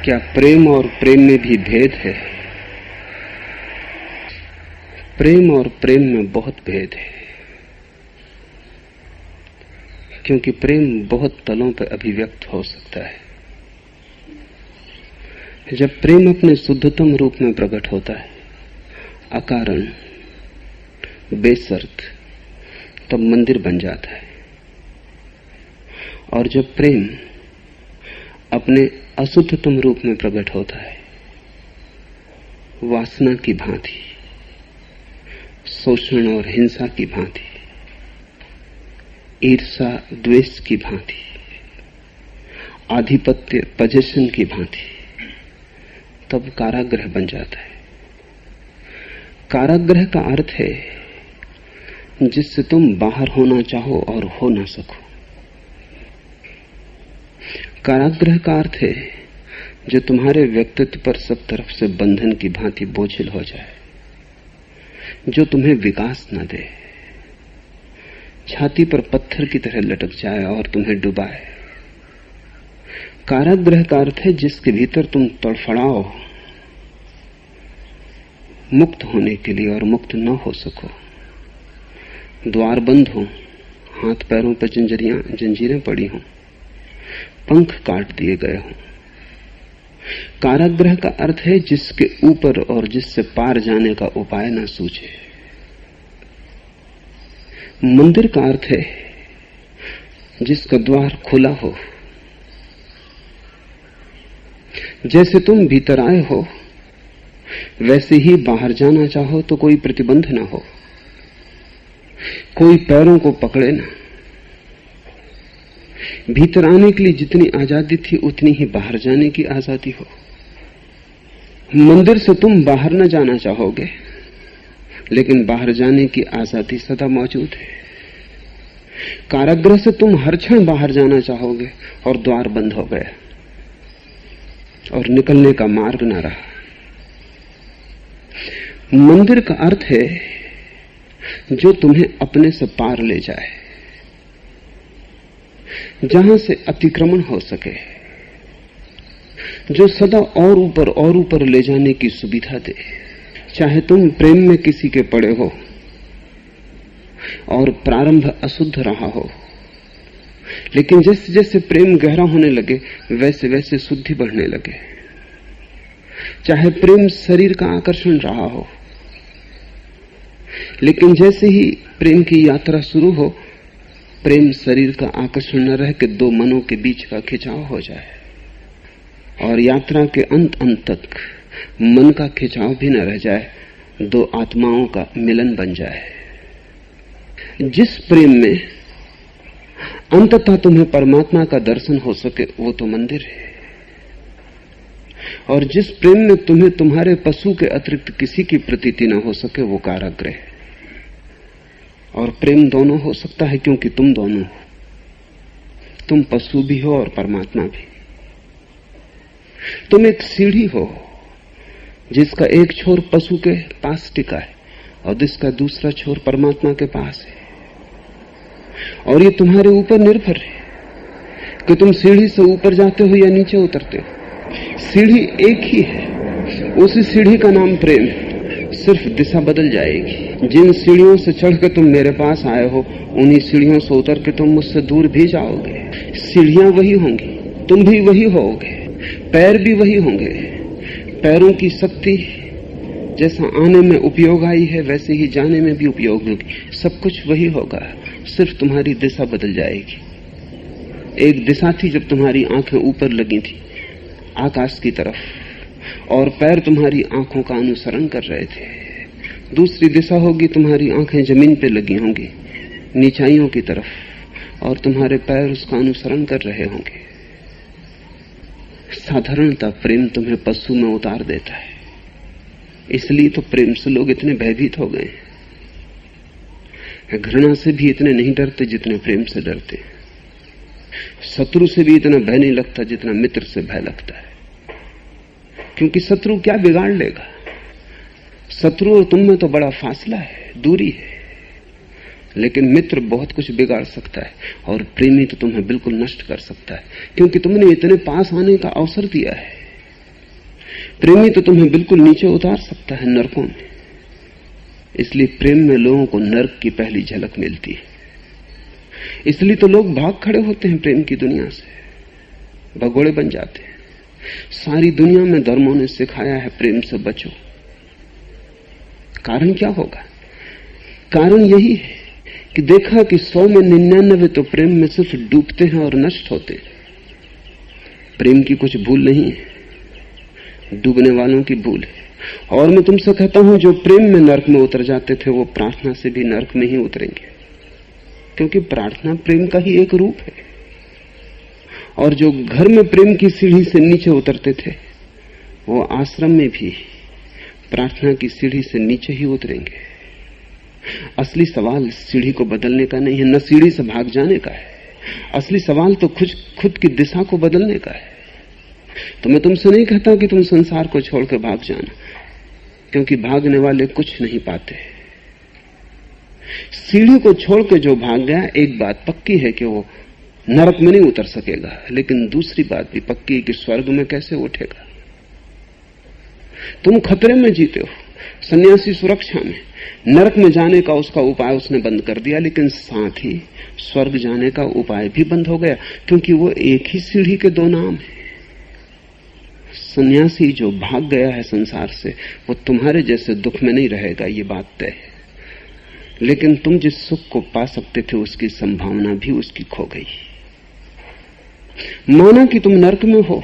क्या प्रेम और प्रेम में भी भेद है? प्रेम और प्रेम में बहुत भेद है, क्योंकि प्रेम बहुत तलों पर अभिव्यक्त हो सकता है। जब प्रेम अपने शुद्धतम रूप में प्रकट होता है, अकारण, बेशर्त, तब मंदिर बन जाता है। और जब प्रेम अपने अशुद्धतम रूप में प्रकट होता है, वासना की भांति, शोषण और हिंसा की भांति, ईर्षा द्वेष की भांति, आधिपत्य पोजीशन की भांति, तब कारागृह बन जाता है। कारागृह का अर्थ है जिससे तुम बाहर होना चाहो और हो ना सको। कारागृह का अर्थ है जो तुम्हारे व्यक्तित्व पर सब तरफ से बंधन की भांति बोझिल हो जाए, जो तुम्हें विकास न दे, छाती पर पत्थर की तरह लटक जाए और तुम्हें डुबाए। कारागृह का अर्थ है जिसके भीतर तुम तड़फड़ाओ मुक्त होने के लिए और मुक्त न हो सको। द्वार बंद हो, हाथ पैरों पर जंजीरें पड़ी हों, पंख काट दिए गए हों। कारागृह का अर्थ है जिसके ऊपर और जिससे पार जाने का उपाय न सूझे। मंदिर का अर्थ है जिसका द्वार खुला हो। जैसे तुम भीतर आए हो वैसे ही बाहर जाना चाहो तो कोई प्रतिबंध ना हो, कोई पैरों को पकड़े ना। भीतर आने के लिए जितनी आजादी थी उतनी ही बाहर जाने की आजादी हो। मंदिर से तुम बाहर न जाना चाहोगे, लेकिन बाहर जाने की आजादी सदा मौजूद है। कारागृह से तुम हर क्षण बाहर जाना चाहोगे और द्वार बंद हो गया और निकलने का मार्ग न रहा। मंदिर का अर्थ है जो तुम्हें अपने से पार ले जाए, जहां से अतिक्रमण हो सके, जो सदा और ऊपर ले जाने की सुविधा दे। चाहे तुम प्रेम में किसी के पड़े हो और प्रारंभ अशुद्ध रहा हो, लेकिन जैसे जैसे प्रेम गहरा होने लगे वैसे वैसे शुद्धि बढ़ने लगे। चाहे प्रेम शरीर का आकर्षण रहा हो, लेकिन जैसे ही प्रेम की यात्रा शुरू हो, प्रेम शरीर का आकर्षण न रह के दो मनों के बीच का खिंचाव हो जाए और यात्रा के अंत तक मन का खिंचाव भी न रह जाए, दो आत्माओं का मिलन बन जाए। जिस प्रेम में अंततः तुम्हें परमात्मा का दर्शन हो सके वो तो मंदिर है, और जिस प्रेम में तुम्हें तुम्हारे पशु के अतिरिक्त किसी की प्रतीति न हो सके वो कारागृह है। और प्रेम दोनों हो सकता है क्योंकि तुम दोनों हो, तुम पशु भी हो और परमात्मा भी। तुम एक सीढ़ी हो जिसका एक छोर पशु के पास टिका है और जिसका दूसरा छोर परमात्मा के पास है, और ये तुम्हारे ऊपर निर्भर है कि तुम सीढ़ी से ऊपर जाते हो या नीचे उतरते हो। सीढ़ी एक ही है, उसी सीढ़ी का नाम प्रेम है, सिर्फ दिशा बदल जाएगी। जिन सीढ़ियों से चढ़ के तुम मेरे पास आए हो, उन्हीं सीढ़ियों से उतर के तुम मुझसे दूर भी जाओगे। सीढ़ियां वही होंगी, तुम भी वही होगे, पैर भी वही होंगे। पैरों की शक्ति जैसा आने में उपयोग आई है वैसे ही जाने में भी उपयोग होगी। सब कुछ वही होगा, सिर्फ तुम्हारी दिशा बदल जाएगी। एक दिशा थी जब तुम्हारी आंखें ऊपर लगी थी आकाश की तरफ, और पैर तुम्हारी आंखों का अनुसरण कर रहे थे। दूसरी दिशा होगी, तुम्हारी आंखें जमीन पे लगी होंगी नीचाइयों की तरफ, और तुम्हारे पैर उसका अनुसरण कर रहे होंगे। साधारणतः प्रेम तुम्हें पशु में उतार देता है, इसलिए तो प्रेम से लोग इतने भयभीत हो गए। घृणा से भी इतने नहीं डरते जितने प्रेम से डरते। शत्रु से भी इतना भय नहीं लगता जितना मित्र से भय लगता है, क्योंकि शत्रु क्या बिगाड़ लेगा। शत्रु और तुम में तो बड़ा फासला है, दूरी है, लेकिन मित्र बहुत कुछ बिगाड़ सकता है और प्रेमी तो तुम्हें बिल्कुल नष्ट कर सकता है, क्योंकि तुमने इतने पास आने का अवसर दिया है। प्रेमी तो तुम्हें बिल्कुल नीचे उतार सकता है, नरकों में। इसलिए प्रेम में लोगों को नरक की पहली झलक मिलती है। इसलिए तो लोग भाग खड़े होते हैं प्रेम की दुनिया से, भगोड़े बन जाते हैं। सारी दुनिया में धर्मों ने सिखाया है प्रेम से बचो। कारण क्या होगा? कारण यही है कि देखा कि 100 में 99 तो प्रेम में सिर्फ डूबते हैं और नष्ट होते हैं। प्रेम की कुछ भूल नहीं है, डूबने वालों की भूल है। और मैं तुमसे कहता हूं, जो प्रेम में नरक में उतर जाते थे वो प्रार्थना से भी नरक में ही उतरेंगे, क्योंकि प्रार्थना प्रेम का ही एक रूप है। और जो घर में प्रेम की सीढ़ी से नीचे उतरते थे वो आश्रम में भी प्रार्थना की सीढ़ी से नीचे ही उतरेंगे। असली सवाल सीढ़ी को बदलने का नहीं है, न सीढ़ी से भाग जाने का है। असली सवाल तो खुद की दिशा को बदलने का है। तो मैं तुमसे नहीं कहता कि तुम संसार को छोड़कर भाग जाना, क्योंकि भागने वाले कुछ नहीं पाते। सीढ़ी को छोड़ के जो भाग गया, एक बात पक्की है कि वो नरक में नहीं उतर सकेगा, लेकिन दूसरी बात भी पक्की है कि स्वर्ग में कैसे उठेगा। तुम खतरे में जीते हो, सन्यासी सुरक्षा में। नरक में जाने का उसका उपाय उसने बंद कर दिया, लेकिन साथ ही स्वर्ग जाने का उपाय भी बंद हो गया, क्योंकि वो एक ही सीढ़ी के दो नाम है। सन्यासी जो भाग गया है संसार से, वो तुम्हारे जैसे दुख में नहीं रहेगा, ये बात तय है। लेकिन तुम जिस सुख को पा सकते थे उसकी संभावना भी उसकी खो गई। माना कि तुम नरक में हो,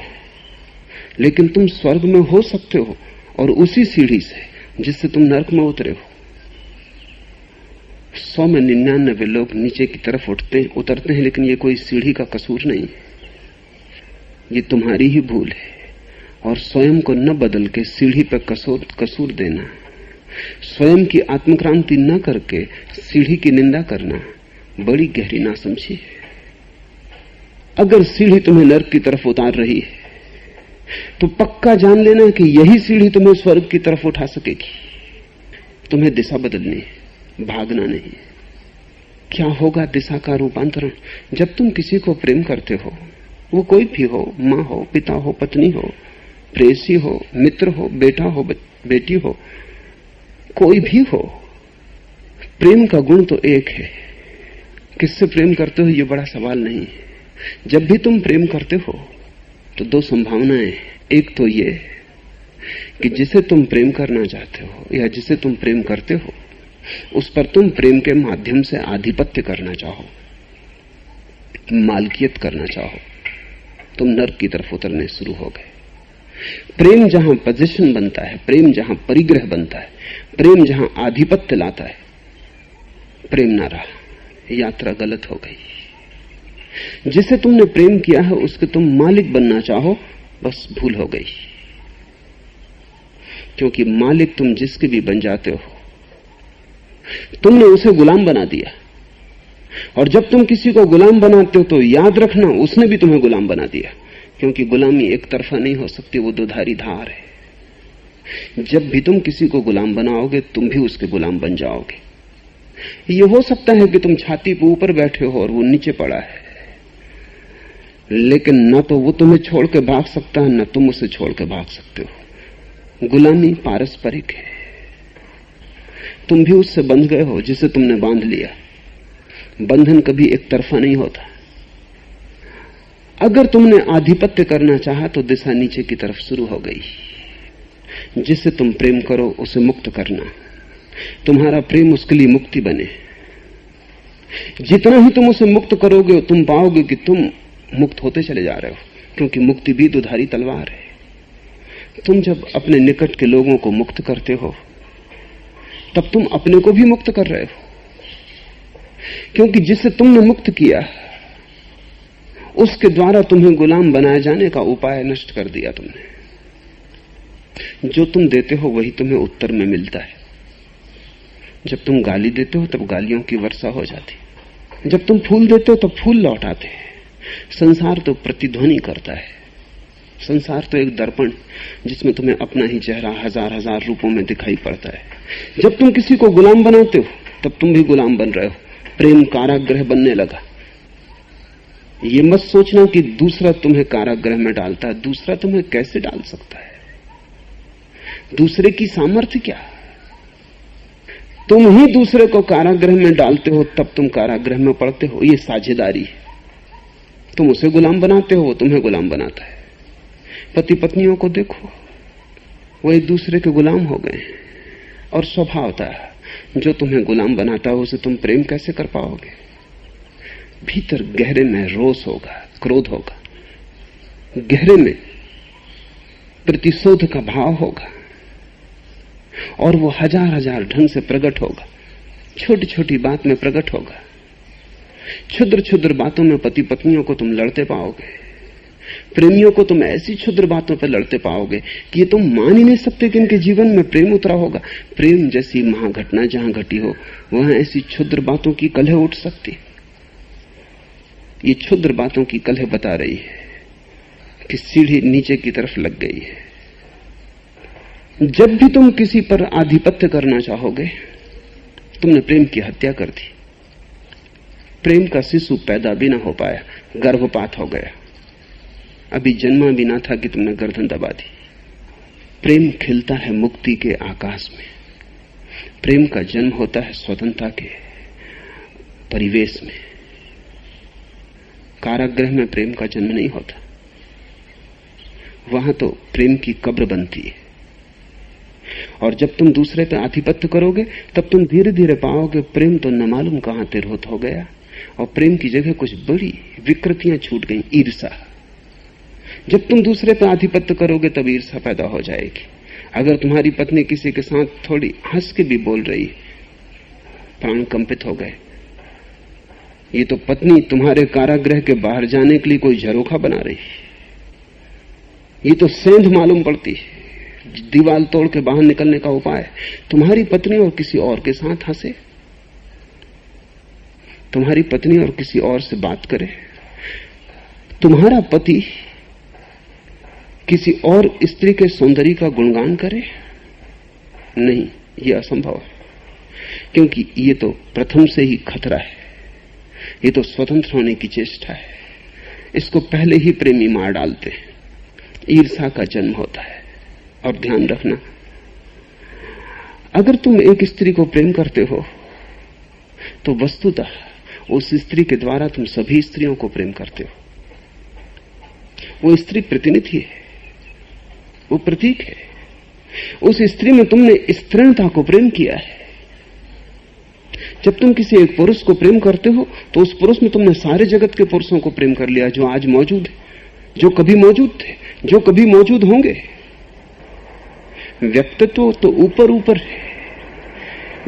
लेकिन तुम स्वर्ग में हो सकते हो, और उसी सीढ़ी से जिससे तुम नरक में उतरे हो। 100 में 99 लोग नीचे की तरफ उतरते हैं, लेकिन ये कोई सीढ़ी का कसूर नहीं है, ये तुम्हारी ही भूल है। और स्वयं को न बदल के सीढ़ी पर कसूर देना, स्वयं की आत्मक्रांति न करके सीढ़ी की निंदा करना बड़ी गहरी नासमझी है। अगर सीढ़ी तुम्हें नरक की तरफ उतार रही है तो पक्का जान लेना कि यही सीढ़ी तुम्हें स्वर्ग की तरफ उठा सकेगी। तुम्हें दिशा बदलनी है, भागना नहीं। क्या होगा दिशा का रूपांतरण? जब तुम किसी को प्रेम करते हो, वो कोई भी हो, मां हो, पिता हो, पत्नी हो, प्रेयसी हो, मित्र हो, बेटा हो, बेटी हो, कोई भी हो, प्रेम का गुण तो एक है। किससे प्रेम करते हो ये बड़ा सवाल नहीं है। जब भी तुम प्रेम करते हो तो दो संभावनाएं। एक तो ये कि जिसे तुम प्रेम करना चाहते हो या जिसे तुम प्रेम करते हो उस पर तुम प्रेम के माध्यम से आधिपत्य करना चाहो, मालकियत करना चाहो, तुम नरक की तरफ उतरने शुरू हो गए। प्रेम जहां पोजीशन बनता है, प्रेम जहां परिग्रह बनता है, प्रेम जहां आधिपत्य लाता है, प्रेम ना रहा, यात्रा गलत हो गई। जिसे तुमने प्रेम किया है उसके तुम मालिक बनना चाहो, बस भूल हो गई। क्योंकि मालिक तुम जिसके भी बन जाते हो, तुमने उसे गुलाम बना दिया। और जब तुम किसी को गुलाम बनाते हो तो याद रखना उसने भी तुम्हें गुलाम बना दिया, क्योंकि गुलामी एक तरफा नहीं हो सकती, वो दुधारी धार है। जब भी तुम किसी को गुलाम बनाओगे तुम भी उसके गुलाम बन जाओगे। ये हो सकता है कि तुम छाती पे ऊपर बैठे हो और वो नीचे पड़ा है, लेकिन न तो वो तुम्हें छोड़ के भाग सकता है न तुम उसे छोड़ के भाग सकते हो। गुलामी पारस्परिक है। तुम भी उससे बंध गए हो जिसे तुमने बांध लिया। बंधन कभी एक तरफा नहीं होता। अगर तुमने आधिपत्य करना चाहा तो दिशा नीचे की तरफ शुरू हो गई। जिसे तुम प्रेम करो उसे मुक्त करना, तुम्हारा प्रेम उसके लिए मुक्ति बने। जितना ही तुम उसे मुक्त करोगे तुम पाओगे कि तुम मुक्त होते चले जा रहे हो, क्योंकि मुक्ति भी दुधारी तलवार है। तुम जब अपने निकट के लोगों को मुक्त करते हो तब तुम अपने को भी मुक्त कर रहे हो, क्योंकि जिसे तुमने मुक्त किया उसके द्वारा तुम्हें गुलाम बनाए जाने का उपाय नष्ट कर दिया तुमने। जो तुम देते हो वही तुम्हें उत्तर में मिलता है। जब तुम गाली देते हो तब गालियों की वर्षा हो जाती, जब तुम फूल देते हो तब फूल लौट आते हैं। संसार तो प्रतिध्वनि करता है। संसार तो एक दर्पण जिसमें तुम्हें अपना ही चेहरा हजार हजार रूपों में दिखाई पड़ता है। जब तुम किसी को गुलाम बनाते हो तब तुम भी गुलाम बन रहे हो। प्रेम कारागृह बनने लगा। ये मत सोचना कि दूसरा तुम्हें कारागृह में डालता है। दूसरा तुम्हें कैसे डाल सकता है? दूसरे की सामर्थ्य क्या? तुम ही दूसरे को कारागृह में डालते हो, तब तुम कारागृह में पड़ते हो। ये साझेदारी है। तुम उसे गुलाम बनाते हो, वो तुम्हें गुलाम बनाता है। पति पत्नियों को देखो, वो एक दूसरे के गुलाम हो गए। और स्वभाव था, जो तुम्हें गुलाम बनाता है उसे तुम प्रेम कैसे कर पाओगे? भीतर गहरे में रोष होगा, क्रोध होगा, गहरे में प्रतिशोध का भाव होगा, और वो हजार हजार ढंग से प्रकट होगा। छोटी छोटी बात में प्रकट होगा। क्षुद्र क्षुद्र बातों में पति पत्नियों को तुम लड़ते पाओगे। प्रेमियों को तुम ऐसी क्षुद्र बातों पर लड़ते पाओगे कि ये तुम मान ही नहीं सकते कि इनके जीवन में प्रेम उतरा होगा। प्रेम जैसी महाघटना जहां घटी हो, वहां ऐसी क्षुद्र बातों की कलह उठ सकती। ये क्षुद्र बातों की कलह बता रही है कि सीढ़ी नीचे की तरफ लग गई है। जब भी तुम किसी पर आधिपत्य करना चाहोगे, तुमने प्रेम की हत्या कर दी। प्रेम का शिशु पैदा भी ना हो पाया, गर्भपात हो गया। अभी जन्मा भी ना था कि तुमने गर्दन दबा दी। प्रेम खिलता है मुक्ति के आकाश में। प्रेम का जन्म होता है स्वतंत्रता के परिवेश में। कारागृह में प्रेम का जन्म नहीं होता। वहां तो प्रेम की कब्र बनती है। और जब तुम दूसरे पे आधिपत्य करोगे, तब तुम धीरे धीरे पाओगे प्रेम तो न मालूम कहां तिरोहित हो गया, और प्रेम की जगह कुछ बड़ी विकृतियां छूट गई। ईर्षा। जब तुम दूसरे पे आधिपत्य करोगे, तब ईर्षा पैदा हो जाएगी। अगर तुम्हारी पत्नी किसी के साथ थोड़ी हंस के भी बोल रही, प्राण कंपित हो गए। ये तो पत्नी तुम्हारे कारागृह के बाहर जाने के लिए कोई झरोखा बना रही, ये तो सेंध मालूम पड़ती है, दीवार तोड़ के बाहर निकलने का उपाय। तुम्हारी पत्नी और किसी और के साथ हंसे, तुम्हारी पत्नी और किसी और से बात करे, तुम्हारा पति किसी और स्त्री के सौंदर्य का गुणगान करे, नहीं, यह असंभव है। क्योंकि ये तो प्रथम से ही खतरा है। ये तो स्वतंत्र होने की चेष्टा है। इसको पहले ही प्रेमी मार डालते हैं। ईर्षा का जन्म होता है। और ध्यान रखना, अगर तुम एक स्त्री को प्रेम करते हो, तो वस्तुतः उस स्त्री के द्वारा तुम सभी स्त्रियों को प्रेम करते हो। वो स्त्री प्रतिनिधि है, वो प्रतीक है। उस स्त्री में तुमने स्त्रीणता को प्रेम किया है। जब तुम किसी एक पुरुष को प्रेम करते हो, तो उस पुरुष में तुमने सारे जगत के पुरुषों को प्रेम कर लिया, जो आज मौजूद है, जो कभी मौजूद थे, जो कभी मौजूद होंगे। व्यक्तित्व तो ऊपर ऊपर है,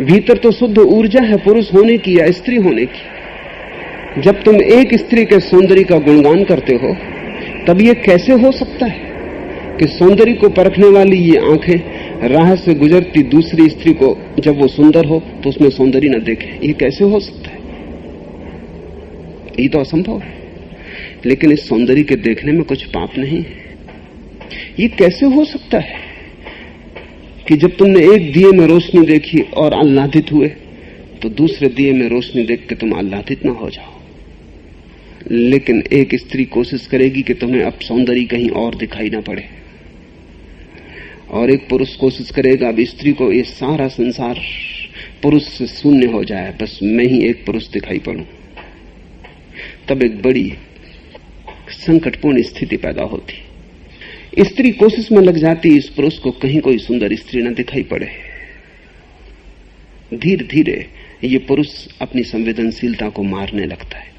भीतर तो शुद्ध ऊर्जा है पुरुष होने की या स्त्री होने की। जब तुम एक स्त्री के सौंदर्य का गुणगान करते हो, तब यह कैसे हो सकता है कि सौंदर्य को परखने वाली ये आंखें राह से गुजरती दूसरी स्त्री को जब वो सुंदर हो तो उसमें सौंदर्य न देखें? ये कैसे हो सकता है? ये तो असंभव है। लेकिन इस सौंदर्य के देखने में कुछ पाप नहीं है। ये कैसे हो सकता है कि जब तुमने एक दिए में रोशनी देखी और आह्लादित हुए, तो दूसरे दिए में रोशनी देख के तुम आह्लादित ना हो जाओ? लेकिन एक स्त्री कोशिश करेगी कि तुम्हें अब सौंदर्य कहीं और दिखाई ना पड़े, और एक पुरुष कोशिश करेगा अब स्त्री को ये सारा संसार पुरुष से शून्य हो जाए, बस मैं ही एक पुरुष दिखाई पड़ूं। तब एक बड़ी संकटपूर्ण स्थिति पैदा होती। स्त्री कोशिश में लग जाती इस पुरुष को कहीं कोई सुंदर स्त्री न दिखाई पड़े। धीरे धीरे ये पुरुष अपनी संवेदनशीलता को मारने लगता है,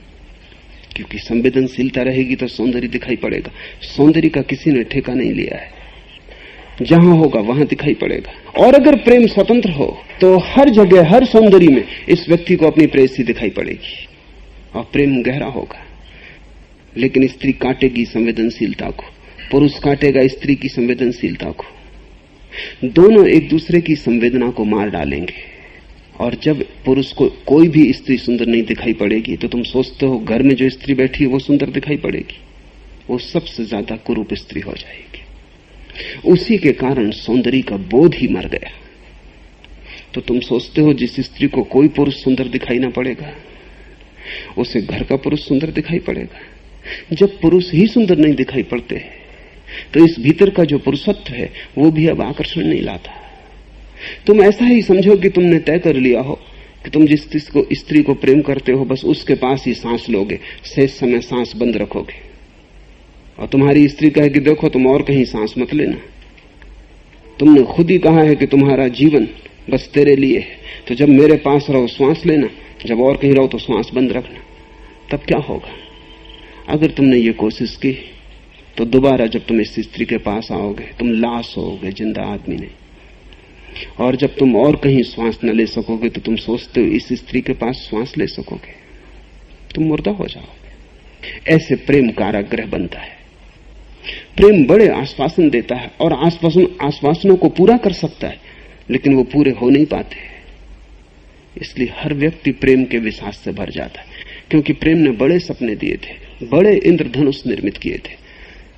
क्योंकि संवेदनशीलता रहेगी तो सौंदर्य दिखाई पड़ेगा। सौंदर्य का किसी ने ठेका नहीं लिया है, जहां होगा वहां दिखाई पड़ेगा। और अगर प्रेम स्वतंत्र हो तो हर जगह हर सौंदर्य में इस व्यक्ति को अपनी प्रेयसी दिखाई पड़ेगी और प्रेम गहरा होगा। लेकिन स्त्री काटेगी संवेदनशीलता को, पुरुष काटेगा स्त्री की संवेदनशीलता को। दोनों एक दूसरे की संवेदना को मार डालेंगे। और जब पुरुष को कोई भी स्त्री सुंदर नहीं दिखाई पड़ेगी, तो तुम सोचते हो घर में जो स्त्री बैठी है वो सुंदर दिखाई पड़ेगी? वो सबसे ज्यादा कुरूप स्त्री हो जाएगी। उसी के कारण सौंदर्य का बोध ही मर गया। तो तुम सोचते हो जिस स्त्री को कोई पुरुष सुंदर दिखाई ना पड़ेगा, उसे घर का पुरुष सुंदर दिखाई पड़ेगा। जब पुरुष ही सुंदर नहीं दिखाई पड़ते, तो इस भीतर का जो पुरुषत्व है वो भी अब आकर्षण नहीं लाता। तुम ऐसा ही समझो कि तुमने तय कर लिया हो कि तुम जिस स्त्री को प्रेम करते हो बस उसके पास ही सांस लोगे, शेष समय सांस बंद रखोगे। और तुम्हारी स्त्री कहे कि देखो तुम और कहीं सांस मत लेना, तुमने खुद ही कहा है कि तुम्हारा जीवन बस तेरे लिए है, तो जब मेरे पास रहो श्वास लेना, जब और कहीं रहो तो श्वास बंद रखना। तब क्या होगा? अगर तुमने ये कोशिश की तो दोबारा जब तुम इस स्त्री के पास आओगे तुम लाश होगे, जिंदा आदमी नहीं। और जब तुम और कहीं श्वास न ले सकोगे तो तुम सोचते हो इस स्त्री के पास श्वास ले सकोगे, तुम मुर्दा हो जाओगे। ऐसे प्रेम कारागृह बनता है। प्रेम बड़े आश्वासन देता है और आश्वासनों को पूरा कर सकता है, लेकिन वो पूरे हो नहीं पाते। इसलिए हर व्यक्ति प्रेम के विश्वास से भर जाता है, क्योंकि प्रेम ने बड़े सपने दिए थे, बड़े इंद्रधनुष निर्मित किए थे,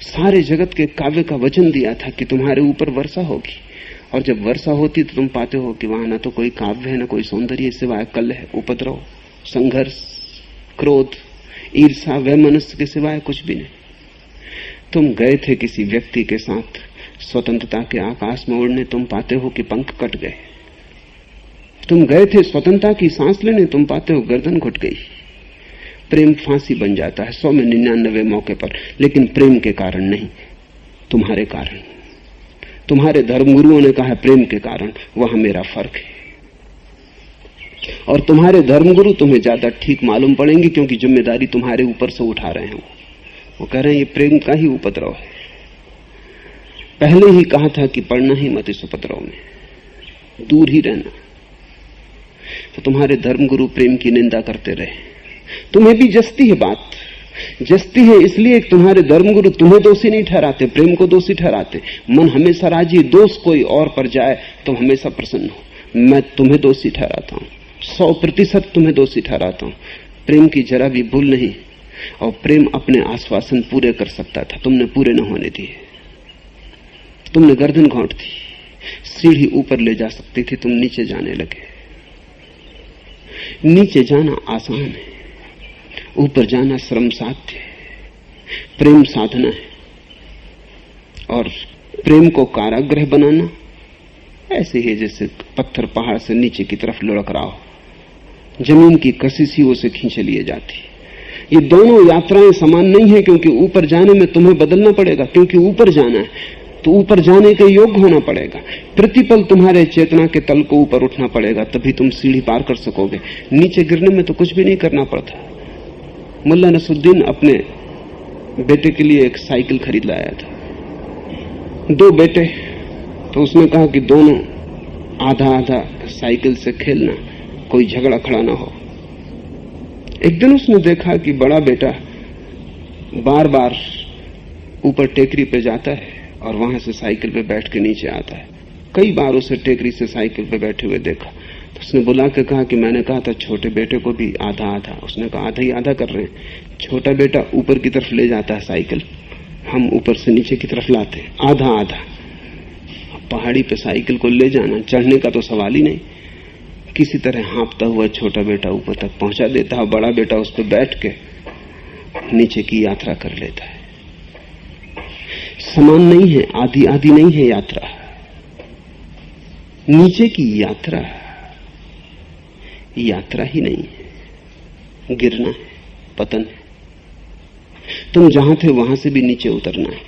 सारे जगत के काव्य का वचन दिया था कि तुम्हारे ऊपर वर्षा होगी। और जब वर्षा होती तो तुम पाते हो कि वहां ना तो कोई काव्य है, ना कोई सौंदर्य, सिवाय कलह, उपद्रव, संघर्ष, क्रोध, ईर्षा, वैमनस्य के सिवाय कुछ भी नहीं। तुम गए थे किसी व्यक्ति के साथ स्वतंत्रता के आकाश में उड़ने, तुम पाते हो कि पंख कट गए। तुम गए थे स्वतंत्रता की सांस लेने, तुम पाते हो गर्दन घुट गई। प्रेम फांसी बन जाता है 100 में 99 मौके पर, लेकिन प्रेम के कारण नहीं, तुम्हारे कारण। तुम्हारे धर्मगुरुओं ने कहा प्रेम के कारण, वहां मेरा फर्क है। और तुम्हारे धर्मगुरु तुम्हें ज्यादा ठीक मालूम पड़ेंगे, क्योंकि जिम्मेदारी तुम्हारे ऊपर से उठा रहे हैं। वो कह रहे हैं ये प्रेम का ही उपद्रव है। पहले ही कहा था कि पढ़ना ही मत इस उपद्रव में, दूर ही रहना। तो तुम्हारे धर्मगुरु प्रेम की निंदा करते रहे। तुम्हें भी जस्ती है बात, जस्ती है इसलिए तुम्हारे धर्मगुरु तुम्हें दोषी नहीं ठहराते, प्रेम को दोषी ठहराते। मन हमेशा राजी, दोष कोई और पर जाए तो हमेशा प्रसन्न हो। मैं तुम्हें दोषी ठहराता हूं, 100% तुम्हें दोषी ठहराता हूं। प्रेम की जरा भी भूल नहीं। और प्रेम अपने आश्वासन पूरे कर सकता था, तुमने पूरे न होने दिए। तुमने गर्दन घोंट दी, सीढ़ी ऊपर ले जा सकती थी, तुम नीचे जाने लगे। नीचे जाना आसान है, ऊपर जाना श्रम साध्य है। प्रेम साधना है, और प्रेम को कारागृह बनाना ऐसे ही जैसे पत्थर पहाड़ से नीचे की तरफ लुढ़क रहा हो, जमीन की कशिश ही उसे खींचे लिए जाती। ये दोनों यात्राएं समान नहीं है, क्योंकि ऊपर जाने में तुम्हें बदलना पड़ेगा, क्योंकि ऊपर जाना है तो ऊपर जाने के योग्य होना पड़ेगा। प्रतिपल तुम्हारे चेतना के तल को ऊपर उठना पड़ेगा, तभी तुम सीढ़ी पार कर सकोगे। नीचे गिरने में तो कुछ भी नहीं करना पड़ता। मुल्ला नसरुद्दीन अपने बेटे के लिए एक साइकिल खरीद लाया था। 2 बेटे, तो उसने कहा कि दोनों आधा आधा साइकिल से खेलना, कोई झगड़ा खड़ा ना हो। एक दिन उसने देखा कि बड़ा बेटा बार बार ऊपर टेकरी पे जाता है और वहां से साइकिल पे बैठ के नीचे आता है। कई बार उसे टेकरी से साइकिल पे बैठे हुए देखा, तो उसने बुला के कहा कि मैंने कहा था छोटे बेटे को भी आधा आधा। उसने कहा आधा ही आधा कर रहे हैं। छोटा बेटा ऊपर की तरफ ले जाता है साइकिल, हम ऊपर से नीचे की तरफ लाते हैं, आधा आधा। पहाड़ी पे साइकिल को ले जाना, चढ़ने का तो सवाल ही नहीं। किसी तरह हाँपता हुआ छोटा बेटा ऊपर तक पहुंचा देता है, बड़ा बेटा उस पर बैठ के नीचे की यात्रा कर लेता है। समान नहीं है, आधी आधी नहीं है यात्रा। नीचे की यात्रा यात्रा ही नहीं है, गिरना है, पतन है। तुम जहां थे वहां से भी नीचे उतरना है।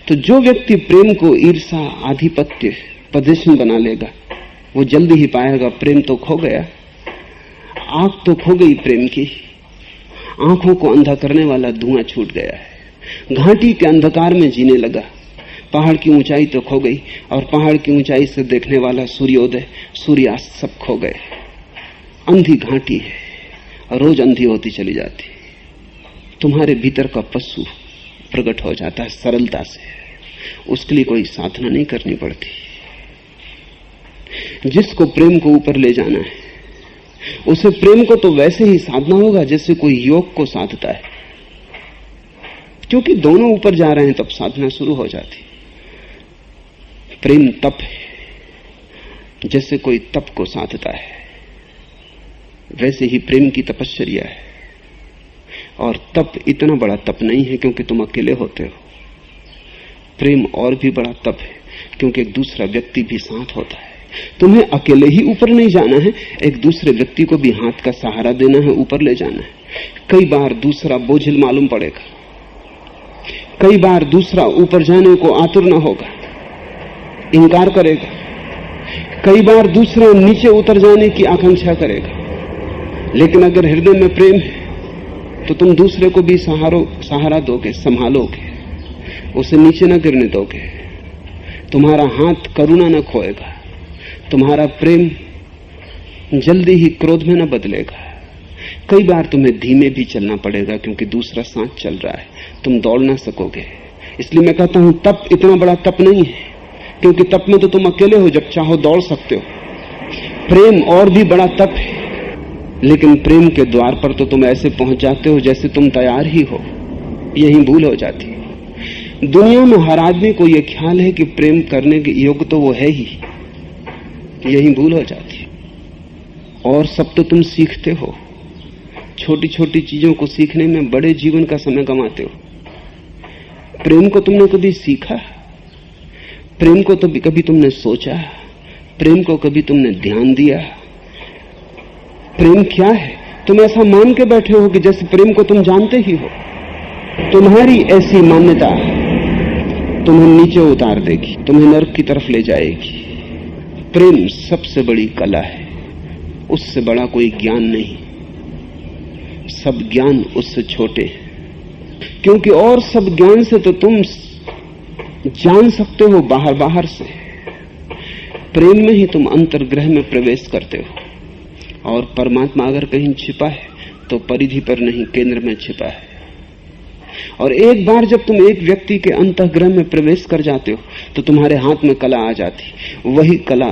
तो जो व्यक्ति प्रेम को ईर्षा, आधिपत्य, पोजीशन बना लेगा, वो जल्दी ही पाएगा प्रेम तो खो गया, आंख तो खो गई प्रेम की, आंखों को अंधा करने वाला धुआं छूट गया है। घाटी के अंधकार में जीने लगा, पहाड़ की ऊंचाई तो खो गई, और पहाड़ की ऊंचाई से देखने वाला सूर्योदय, सूर्यास्त सब खो गए। अंधी घाटी है, रोज अंधी होती चली जाती। तुम्हारे भीतर का पशु प्रकट हो जाता है सरलता से, उसके लिए कोई साधना नहीं करनी पड़ती। जिसको प्रेम को ऊपर ले जाना है, उसे प्रेम को तो वैसे ही साधना होगा जैसे कोई योग को साधता है, क्योंकि दोनों ऊपर जा रहे हैं, तब साधना शुरू हो जाती। प्रेम तप है, जैसे कोई तप को साधता है, वैसे ही प्रेम की तपश्चर्या है। और तप इतना बड़ा तप नहीं है, क्योंकि तुम अकेले होते हो, प्रेम और भी बड़ा तप है, क्योंकि एक दूसरा व्यक्ति भी साथ होता है। तुम्हें अकेले ही ऊपर नहीं जाना है, एक दूसरे व्यक्ति को भी हाथ का सहारा देना है, ऊपर ले जाना है। कई बार दूसरा बोझिल मालूम पड़ेगा, कई बार दूसरा ऊपर जाने को आतुर न होगा, इनकार करेगा, कई बार दूसरा नीचे उतर जाने की आकांक्षा करेगा। लेकिन अगर हृदय में प्रेम है तो तुम दूसरे को भी सहारा दोगे, संभालोगे, उसे नीचे न गिरने दोगे। तुम्हारा हाथ करुणा न खोएगा, तुम्हारा प्रेम जल्दी ही क्रोध में न बदलेगा। कई बार तुम्हें धीमे भी चलना पड़ेगा, क्योंकि दूसरा साथ चल रहा है, तुम दौड़ ना सकोगे। इसलिए मैं कहता हूं तप इतना बड़ा तप नहीं है, क्योंकि तप में तो तुम अकेले हो, जब चाहो दौड़ सकते हो। प्रेम और भी बड़ा तप है, लेकिन प्रेम के द्वार पर तो तुम ऐसे पहुंच जाते हो जैसे तुम तैयार ही हो। यही भूल हो जाती है। दुनिया में हर आदमी को यह ख्याल है कि प्रेम करने के योग्य तो वो है ही, यही भूल हो जाती है। और सब तो तुम सीखते हो, छोटी छोटी चीजों को सीखने में बड़े जीवन का समय गंवाते हो। प्रेम को तुमने कभी सीखा? प्रेम को तो कभी तुमने सोचा? प्रेम को कभी तुमने ध्यान दिया? प्रेम क्या है? तुम ऐसा मान के बैठे हो कि जैसे प्रेम को तुम जानते ही हो। तुम्हारी ऐसी मान्यता तुम्हें नीचे उतार देगी, तुम्हें नर्क की तरफ ले जाएगी। प्रेम सबसे बड़ी कला है, उससे बड़ा कोई ज्ञान नहीं। सब ज्ञान उससे छोटे हैं, क्योंकि और सब ज्ञान से तो तुम जान सकते हो बाहर बाहर से। प्रेम में ही तुम अंतर्ग्रह में प्रवेश करते हो। और परमात्मा अगर कहीं छिपा है तो परिधि पर नहीं, केंद्र में छिपा है। और एक बार जब तुम एक व्यक्ति के अंतःग्रह में प्रवेश कर जाते हो तो तुम्हारे हाथ में कला आ जाती। वही कला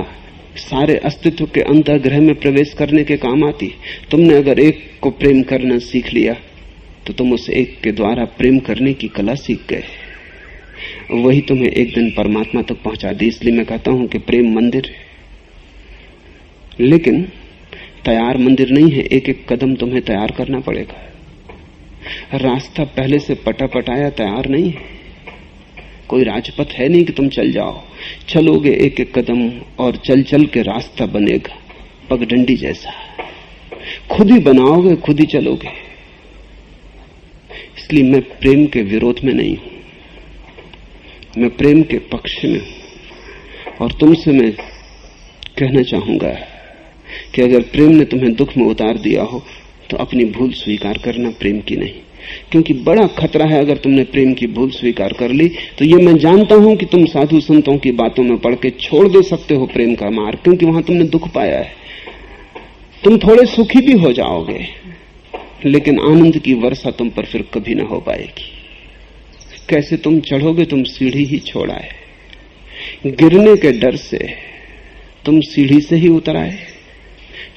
सारे अस्तित्व के अंतःग्रह में प्रवेश करने के काम आती। तुमने अगर एक को प्रेम करना सीख लिया तो तुम उस एक के द्वारा प्रेम करने की कला सीख गए। वही तुम्हें एक दिन परमात्मा तक पहुंचा दी। इसलिए मैं कहता हूं कि प्रेम मंदिर है, लेकिन तैयार मंदिर नहीं है। एक एक कदम तुम्हें तैयार करना पड़ेगा। रास्ता पहले से पटा पटाया तैयार नहीं है। कोई राजपथ है नहीं कि तुम चल जाओ। चलोगे एक एक कदम और चल चल के रास्ता बनेगा, पगडंडी जैसा। खुद ही बनाओगे, खुद ही चलोगे। इसलिए मैं प्रेम के विरोध में नहीं हूं, मैं प्रेम के पक्ष में हूं। और तुमसे मैं कहना चाहूंगा कि अगर प्रेम ने तुम्हें दुख में उतार दिया हो तो अपनी भूल स्वीकार करना, प्रेम की नहीं। क्योंकि बड़ा खतरा है अगर तुमने प्रेम की भूल स्वीकार कर ली तो ये मैं जानता हूं कि तुम साधु संतों की बातों में पढ़ के छोड़ दे सकते हो प्रेम का मार्ग, क्योंकि वहां तुमने दुख पाया है। तुम थोड़े सुखी भी हो जाओगे, लेकिन आनंद की वर्षा तुम पर फिर कभी ना हो पाएगी। कैसे तुम चढ़ोगे? तुम सीढ़ी ही छोड़ा है। गिरने के डर से तुम सीढ़ी से ही उतर आए।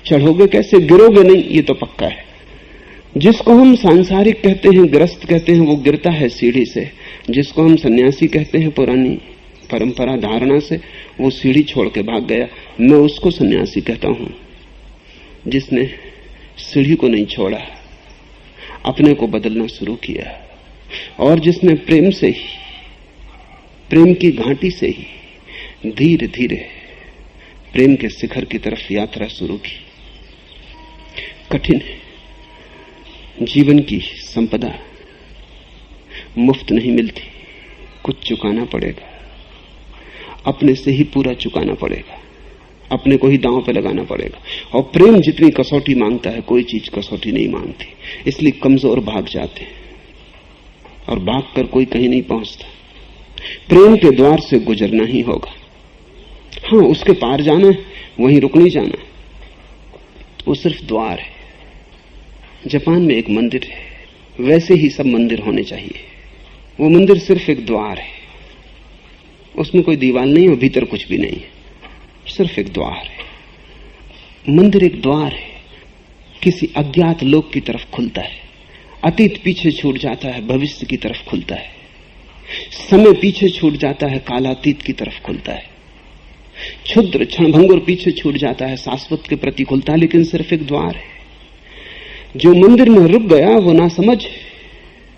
चढ़ोगे कैसे? गिरोगे नहीं, ये तो पक्का है। जिसको हम सांसारिक कहते हैं, ग्रस्त कहते हैं, वो गिरता है सीढ़ी से। जिसको हम सन्यासी कहते हैं पुरानी परंपरा धारणा से, वो सीढ़ी छोड़ के भाग गया। मैं उसको सन्यासी कहता हूं जिसने सीढ़ी को नहीं छोड़ा, अपने को बदलना शुरू किया, और जिसने प्रेम से ही, प्रेम की घाटी से ही धीरे धीरे प्रेम के शिखर की तरफ यात्रा शुरू की। कठिन है। जीवन की संपदा मुफ्त नहीं मिलती, कुछ चुकाना पड़ेगा। अपने से ही पूरा चुकाना पड़ेगा, अपने को ही दांव पे लगाना पड़ेगा। और प्रेम जितनी कसौटी मांगता है, कोई चीज कसौटी नहीं मांगती। इसलिए कमजोर भाग जाते हैं, और भागकर कोई कहीं नहीं पहुंचता। प्रेम के द्वार से गुजरना ही होगा। हाँ, उसके पार जाना है, वहीं रुक नहीं जाना। वो सिर्फ द्वार है। जापान में एक मंदिर है, वैसे ही सब मंदिर होने चाहिए। वो मंदिर सिर्फ एक द्वार है, उसमें कोई दीवार नहीं है, भीतर कुछ भी नहीं है, सिर्फ एक द्वार है। मंदिर एक द्वार है, किसी अज्ञात लोक की तरफ खुलता है। अतीत पीछे छूट जाता है, भविष्य की तरफ खुलता है। समय पीछे छूट जाता है, कालातीत की तरफ खुलता है। क्षुद्र क्षणभंगुर पीछे छूट जाता है, शाश्वत के प्रति खुलता है। लेकिन सिर्फ एक द्वार है। जो मंदिर में रुक गया वो ना समझ।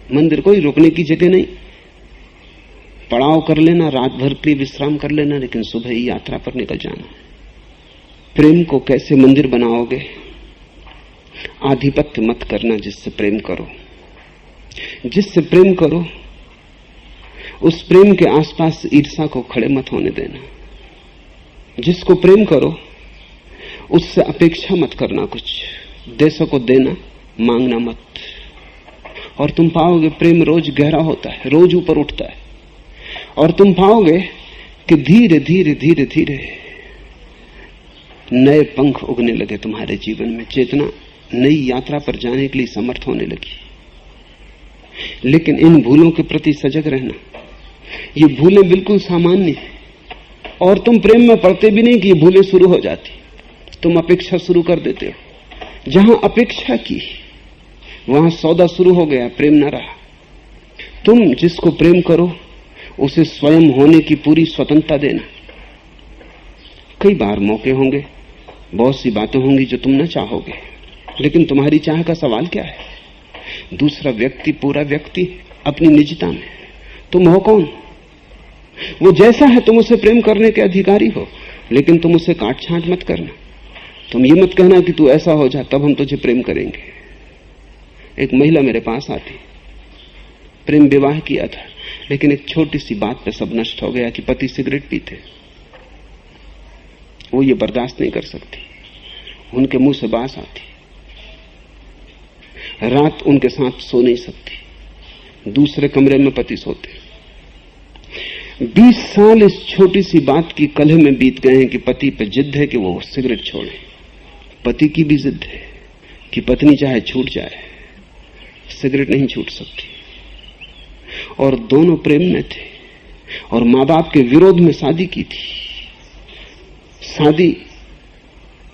मंदिर कोई रुकने की जगह नहीं। पड़ाव कर लेना, रात भर के लिए विश्राम कर लेना, लेकिन सुबह ही यात्रा पर निकल जाना। प्रेम को कैसे मंदिर बनाओगे? आधिपत्य मत करना जिससे प्रेम करो। जिससे प्रेम करो उस प्रेम के आसपास ईर्ष्या को खड़े मत होने देना। जिसको प्रेम करो उससे अपेक्षा मत करना, कुछ दे सको देना, मांगना मत। और तुम पाओगे प्रेम रोज गहरा होता है, रोज ऊपर उठता है। और तुम पाओगे कि धीरे धीरे धीरे धीरे नए पंख उगने लगे तुम्हारे जीवन में। चेतना नई यात्रा पर जाने के लिए समर्थ होने लगी। लेकिन इन भूलों के प्रति सजग रहना। ये भूलें बिल्कुल सामान्य है और तुम प्रेम में पड़ते भी नहीं कि ये भूलें शुरू हो जाती। तुम अपेक्षा शुरू कर देते हो। जहां अपेक्षा की वहां सौदा शुरू हो गया, प्रेम न रहा। तुम जिसको प्रेम करो उसे स्वयं होने की पूरी स्वतंत्रता देना। कई बार मौके होंगे, बहुत सी बातें होंगी जो तुम न चाहोगे, लेकिन तुम्हारी चाह का सवाल क्या है? दूसरा व्यक्ति पूरा व्यक्ति अपनी निजता में, तुम हो कौन? वो जैसा है तुम उसे प्रेम करने के अधिकारी हो, लेकिन तुम उसे काट छांट मत करना। तुम ये मत कहना कि तू ऐसा हो जा तब हम तुझे प्रेम करेंगे। एक महिला मेरे पास आती, प्रेम विवाह किया था, लेकिन एक छोटी सी बात पे सब नष्ट हो गया कि पति सिगरेट पीते। वो ये बर्दाश्त नहीं कर सकती, उनके मुंह से बास आती, रात उनके साथ सो नहीं सकती, दूसरे कमरे में पति सोते। 20 साल इस छोटी सी बात की कलह में बीत गए हैं कि पति पे जिद है कि वो सिगरेट छोड़े। पति की भी जिद है कि पत्नी चाहे छूट जाए, सिगरेट नहीं छूट सकती। और दोनों प्रेम में थे और मां बाप के विरोध में शादी की थी। शादी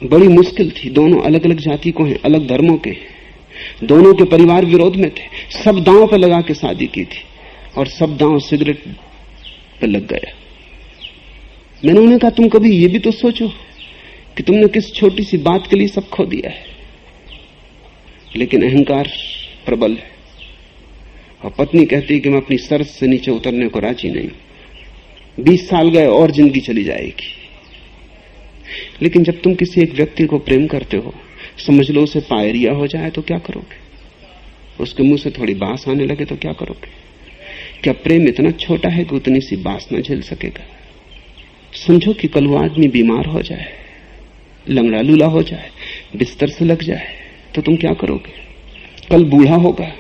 बड़ी मुश्किल थी, दोनों अलग अलग जाति को हैं, अलग धर्मों के हैं, दोनों के परिवार विरोध में थे। सब दांव पर लगा के शादी की थी और सब दांव सिगरेट पर लग गया। मैंने उन्हें कहा तुम कभी ये भी तो सोचो कि तुमने किस छोटी सी बात के लिए सब खो दिया है। लेकिन अहंकार प्रबल है और पत्नी कहती है कि मैं अपनी शर्त से नीचे उतरने को राजी नहीं। 20 साल गए और जिंदगी चली जाएगी। लेकिन जब तुम किसी एक व्यक्ति को प्रेम करते हो, समझ लो उसे पायरिया हो जाए तो क्या करोगे? उसके मुंह से थोड़ी बांस आने लगे तो क्या करोगे? क्या प्रेम इतना छोटा है कि उतनी सी बांस न झेल सकेगा? समझो कि कल वो आदमी बीमार हो जाए, लंगड़ा लूला हो जाए, बिस्तर से लग जाए तो तुम क्या करोगे? कल बूढ़ा होगा,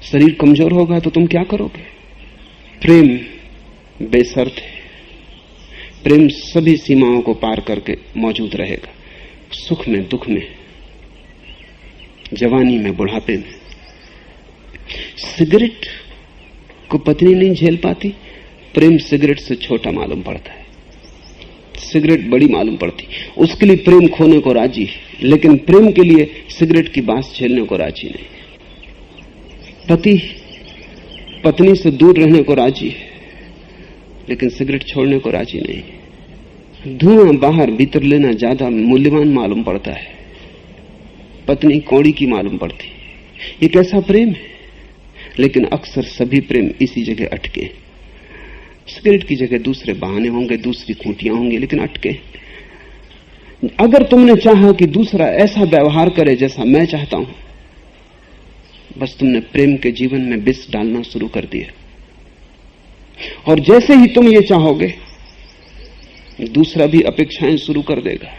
शरीर कमजोर होगा तो तुम क्या करोगे? प्रेम बेशर्त है। प्रेम सभी सीमाओं को पार करके मौजूद रहेगा, सुख में, दुख में, जवानी में, बुढ़ापे में। सिगरेट को पत्नी नहीं झेल पाती, प्रेम सिगरेट से छोटा मालूम पड़ता है। सिगरेट बड़ी मालूम पड़ती, उसके लिए प्रेम खोने को राजी है, लेकिन प्रेम के लिए सिगरेट की बांस झेलने को राजी नहीं। पति पत्नी से दूर रहने को राजी है, लेकिन सिगरेट छोड़ने को राजी नहीं। धुआं बाहर भीतर लेना ज्यादा मूल्यवान मालूम पड़ता है, पत्नी कौड़ी की मालूम पड़ती। ये कैसा प्रेम है? लेकिन अक्सर सभी प्रेम इसी जगह अटके। सिगरेट की जगह दूसरे बहाने होंगे, दूसरी खूंटियां होंगी, लेकिन अटके। अगर तुमने चाहा कि दूसरा ऐसा व्यवहार करे जैसा मैं चाहता हूं, बस तुमने प्रेम के जीवन में विष डालना शुरू कर दिया। और जैसे ही तुम ये चाहोगे, दूसरा भी अपेक्षाएं शुरू कर देगा।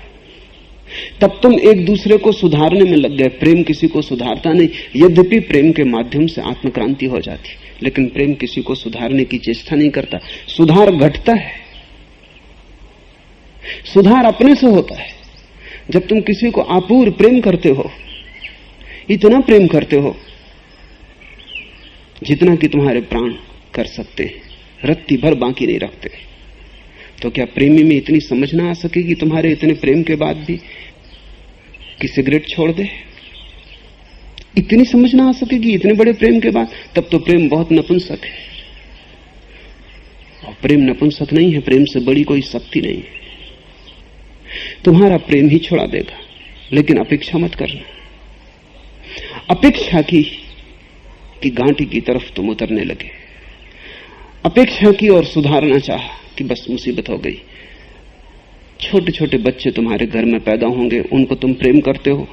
तब तुम एक दूसरे को सुधारने में लग गए। प्रेम किसी को सुधारता नहीं, यद्यपि प्रेम के माध्यम से आत्मक्रांति हो जाती, लेकिन प्रेम किसी को सुधारने की चेष्टा नहीं करता। सुधार घटता है, सुधार अपने से होता है। जब तुम किसी को आपूर्व प्रेम करते हो, इतना प्रेम करते हो जितना कि तुम्हारे प्राण कर सकते हैं, रत्ती भर बाकी नहीं रखते, तो क्या प्रेमी में इतनी समझ ना आ सकेगी तुम्हारे इतने प्रेम के बाद भी कि सिगरेट छोड़ दे? इतनी समझ ना आ सकेगी इतने बड़े प्रेम के बाद? तब तो प्रेम बहुत नपुंसक है। और प्रेम नपुंसक नहीं है, प्रेम से बड़ी कोई शक्ति नहीं है। तुम्हारा प्रेम ही छुड़ा देगा, लेकिन अपेक्षा मत करना। अपेक्षा की कि घाटी की तरफ तुम उतरने लगे। अपेक्षा की और सुधारना चाहा कि बस मुसीबत हो गई। छोटे छोटे बच्चे तुम्हारे घर में पैदा होंगे, उनको तुम प्रेम करते हो,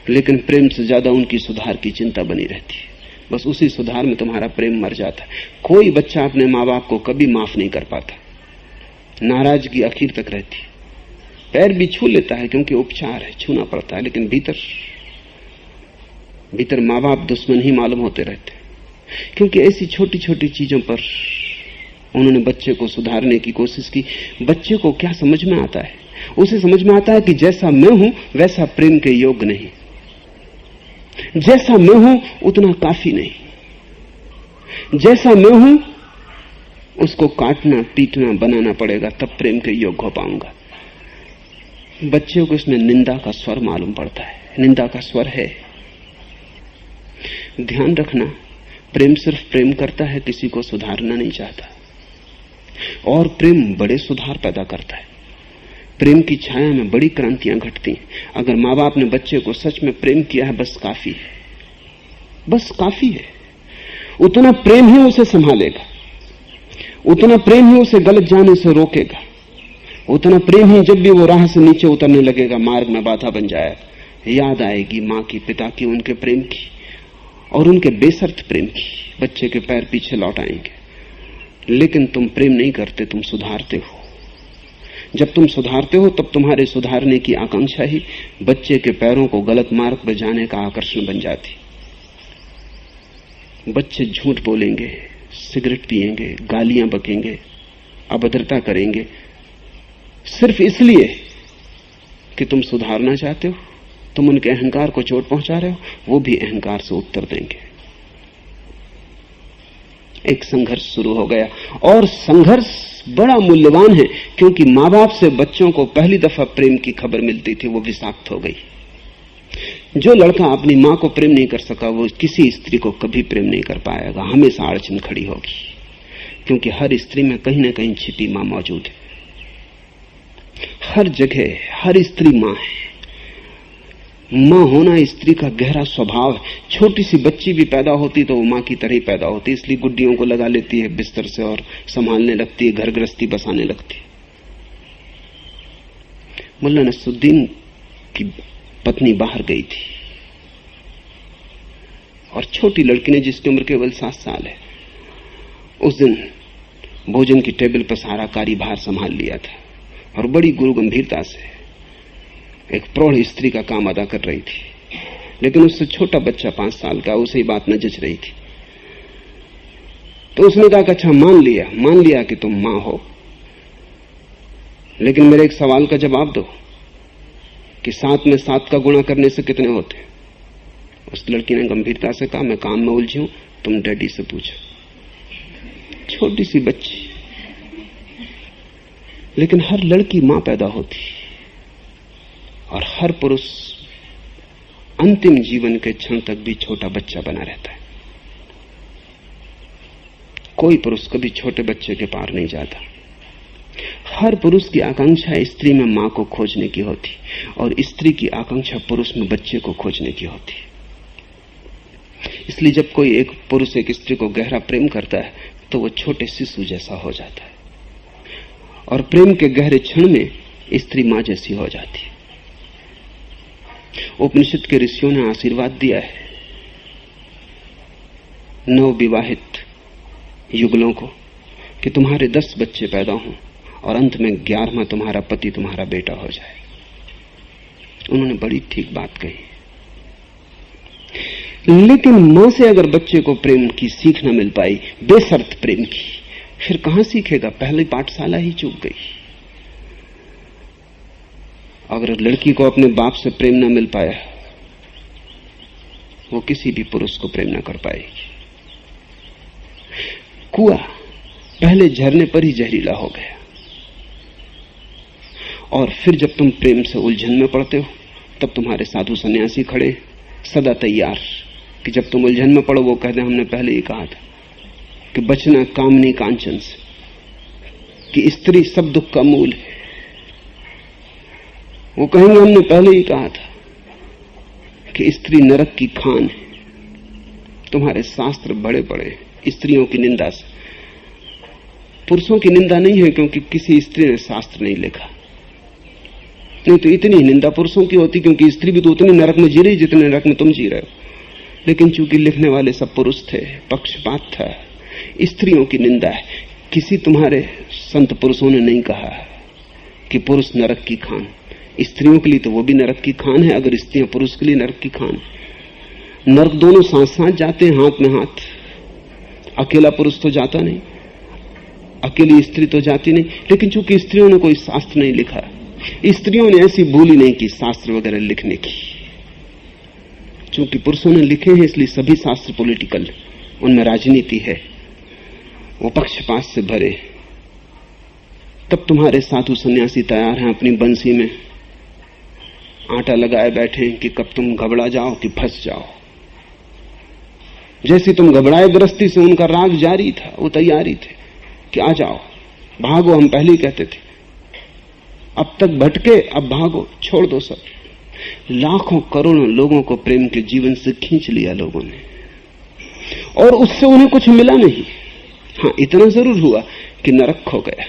लेकिन प्रेम से ज्यादा उनकी सुधार की चिंता बनी रहती है। बस उसी सुधार में तुम्हारा प्रेम मर जाता है। कोई बच्चा अपने माँ बाप को कभी माफ नहीं कर पाता, नाराजगी आखिर तक रहती है। पैर भी छू लेता है क्योंकि उपचार है, छूना पड़ता है, लेकिन भीतर माँ बाप दुश्मन ही मालूम होते रहते हैं, क्योंकि ऐसी छोटी छोटी चीजों पर उन्होंने बच्चे को सुधारने की कोशिश की। बच्चे को क्या समझ में आता है? उसे समझ में आता है कि जैसा मैं हूं वैसा प्रेम के योग्य नहीं, जैसा मैं हूं उतना काफी नहीं, जैसा मैं हूं उसको काटना पीटना बनाना पड़ेगा, तब प्रेम के योग्य हो पाऊंगा। बच्चे को इसमें निंदा का स्वर मालूम पड़ता है, निंदा का स्वर है। ध्यान रखना, प्रेम सिर्फ प्रेम करता है, किसी को सुधारना नहीं चाहता। और प्रेम बड़े सुधार पैदा करता है। प्रेम की छाया में बड़ी क्रांतियां घटती हैं। अगर माँ बाप ने बच्चे को सच में प्रेम किया है, बस काफी है, बस काफी है। उतना प्रेम ही उसे संभालेगा, उतना प्रेम ही उसे गलत जाने से रोकेगा, उतना प्रेम ही जब भी वो राह से नीचे उतरने लगेगा, मार्ग में बाधा बन जाए। याद आएगी माँ की, पिता की, उनके प्रेम की और उनके बेसर्त प्रेम की। बच्चे के पैर पीछे लौट आएंगे। लेकिन तुम प्रेम नहीं करते, तुम सुधारते हो। जब तुम सुधारते हो तब तुम्हारे सुधारने की आकांक्षा ही बच्चे के पैरों को गलत मार्ग पर जाने का आकर्षण बन जाती। बच्चे झूठ बोलेंगे, सिगरेट पिएंगे, गालियां बकेंगे, अभद्रता करेंगे, सिर्फ इसलिए कि तुम सुधारना चाहते हो। तुम उनके अहंकार को चोट पहुंचा रहे हो, वो भी अहंकार से उत्तर देंगे। एक संघर्ष शुरू हो गया, और संघर्ष बड़ा मूल्यवान है, क्योंकि माँ बाप से बच्चों को पहली दफा प्रेम की खबर मिलती थी, वो विषाक्त हो गई। जो लड़का अपनी माँ को प्रेम नहीं कर सका, वो किसी स्त्री को कभी प्रेम नहीं कर पाएगा, हमेशा अड़चन खड़ी होगी। क्योंकि हर स्त्री में कहीं ना कहीं छिपी माँ मौजूद है। हर जगह हर स्त्री माँ है। मां होना स्त्री का गहरा स्वभाव है। छोटी सी बच्ची भी पैदा होती तो वो मां की तरह ही पैदा होती, इसलिए गुड्डियों को लगा लेती है बिस्तर से और संभालने लगती है, घर गृहस्थी बसाने लगती है। मुल्ला नसरुद्दीन की पत्नी बाहर गई थी और छोटी लड़की ने, जिसकी उम्र केवल 7 साल है, उस दिन भोजन की टेबल पर सारा कार्यभार संभाल लिया था और बड़ी गुरु गंभीरता से एक प्रौढ़ स्त्री का काम अदा कर रही थी। लेकिन उससे छोटा बच्चा 5 साल का, उसे ही बात न जच रही थी। तो उसने कहा कि अच्छा, मान लिया कि तुम मां हो, लेकिन मेरे एक सवाल का जवाब दो कि 7 में 7 का गुणा करने से कितने होते? उस लड़की ने गंभीरता से कहा, मैं काम में उलझी हूं, तुम डैडी से पूछो। छोटी सी बच्ची, लेकिन हर लड़की मां पैदा होती और हर पुरुष अंतिम जीवन के क्षण तक भी छोटा बच्चा बना रहता है। कोई पुरुष कभी छोटे बच्चे के पार नहीं जाता। हर पुरुष की आकांक्षा स्त्री में मां को खोजने की होती और स्त्री की आकांक्षा पुरुष में बच्चे को खोजने की होती। इसलिए जब कोई एक पुरुष एक स्त्री को गहरा प्रेम करता है तो वो छोटे शिशु जैसा हो जाता है और प्रेम के गहरे क्षण में स्त्री मां जैसी हो जाती है। उपनिषद के ऋषियों ने आशीर्वाद दिया है नवविवाहित युगलों को कि तुम्हारे 10 बच्चे पैदा हों और अंत में 11वां तुम्हारा पति, तुम्हारा बेटा हो जाए। उन्होंने बड़ी ठीक बात कही। लेकिन मां से अगर बच्चे को प्रेम की सीख न मिल पाई, बेशर्त प्रेम की, फिर कहां सीखेगा? पहली पाठशाला ही चूक गई। अगर लड़की को अपने बाप से प्रेम न मिल पाया, वो किसी भी पुरुष को प्रेम न कर पाएगी। कुआं पहले झरने पर ही जहरीला हो गया और फिर जब तुम प्रेम से उलझन में पड़ते हो, तब तुम्हारे साधु सन्यासी खड़े सदा तैयार कि जब तुम उलझन में पड़ो, वो कहते हमने पहले ही कहा था कि बचना कामनी कांचन से, कि स्त्री सब दुख का मूल है। वो कहेंगे हमने पहले ही कहा था कि स्त्री नरक की खान है। तुम्हारे शास्त्र बड़े बड़े स्त्रियों की निंदा से। पुरुषों की निंदा नहीं है क्योंकि किसी स्त्री ने शास्त्र नहीं लिखा, नहीं तो इतनी निंदा पुरुषों की होती, क्योंकि स्त्री भी तो उतने नरक में जी रही जितने नरक में तुम जी रहे हो। लेकिन चूंकि लिखने वाले सब पुरुष थे, पक्षपात था, स्त्रियों की निंदा है। किसी तुम्हारे संत पुरुषों ने नहीं कहा कि पुरुष नरक की खान, स्त्रियों के लिए तो वो भी नरक की खान है, अगर स्त्रियां पुरुष के लिए नरक की खान। नरक दोनों साथ साथ जाते हैं, हाथ में हाथ। अकेला पुरुष तो जाता नहीं, अकेली स्त्री तो जाती नहीं। लेकिन चूंकि स्त्रियों ने कोई शास्त्र नहीं लिखा, स्त्रियों ने ऐसी भूल ही नहीं की शास्त्र वगैरह लिखने की। चूंकि पुरुषों ने लिखे हैं इसलिए सभी शास्त्र पॉलिटिकल, उनमें राजनीति है, वो पक्षपात से भरे। तब तुम्हारे साधु सन्यासी तैयार हैं अपनी बंसी में आटा लगाए बैठे कि कब तुम घबरा जाओ कि फंस जाओ। जैसे तुम घबराए गृहस्थी से, उनका राग जारी था, वो तैयारी थे कि आ जाओ, भागो। हम पहले ही कहते थे, अब तक भटके, अब भागो, छोड़ दो सब। लाखों करोड़ों लोगों को प्रेम के जीवन से खींच लिया लोगों ने, और उससे उन्हें कुछ मिला नहीं। हाँ, इतना जरूर हुआ कि नरक खो गया,